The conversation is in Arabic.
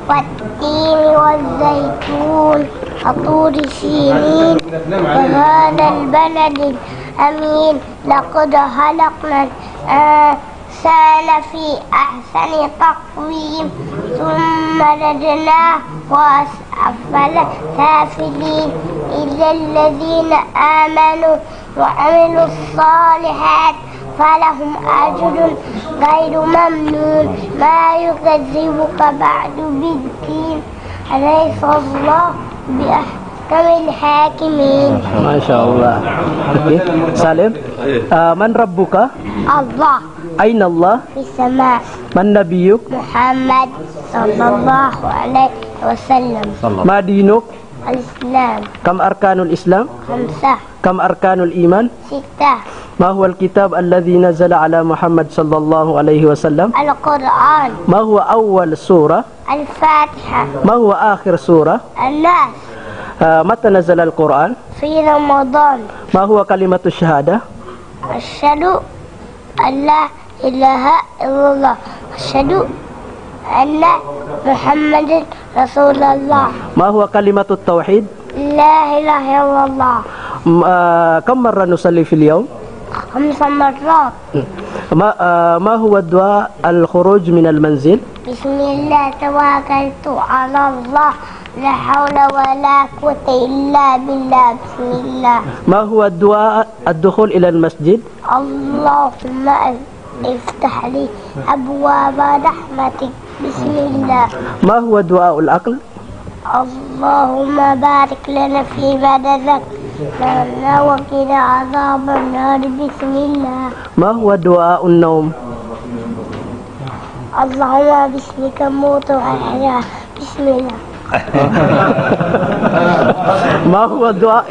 والتين والزيتون وطور سينين وهذا البلد الأمين لقد خلقنا الإنسان في أحسن تقويم ثم رددناه وأسفل سافلين إلا الذين آمنوا وعملوا الصالحات فلهم أجر غير ممنون ما يكذبك بعد بالدين أليس الله بأحكم الحاكمين. ما شاء الله. Salim, man rabbuka? الله. أين الله؟ في السماء. من نبيك؟ محمد صلى الله عليه وسلم. ما دينك؟ الإسلام. كم أركان الإسلام؟ 5. كم أركان الإيمان؟ 6. ما هو الكتاب الذي نزل على محمد صلى الله عليه وسلم؟ القرآن. ما هو أول سورة؟ الفاتحة. ما هو آخر سورة؟ الناس. متى نزل القرآن؟ في رمضان. ما هو كلمة الشهادة؟ أشهد أن لا إله إلا الله أشهد أن محمد رسول الله. ما هو كلمة التوحيد؟ لا إله إلا الله. كم مرة نصلي في اليوم؟ 5 مرات. ما هو الدعاء الخروج من المنزل؟ بسم الله توكلت على الله لا حول ولا قوة إلا بالله. بسم الله. ما هو الدعاء الدخول إلى المسجد؟ اللهم افتح لي أبواب رحمتك. بسم الله. ما هو دعاء الأكل؟ اللهم بارك لنا في بدنك وقنا عذاب النار. بسم الله. ما هو دعاء النوم؟ اللهم باسمك موت وأحيا. بسم الله. ما هو دعاء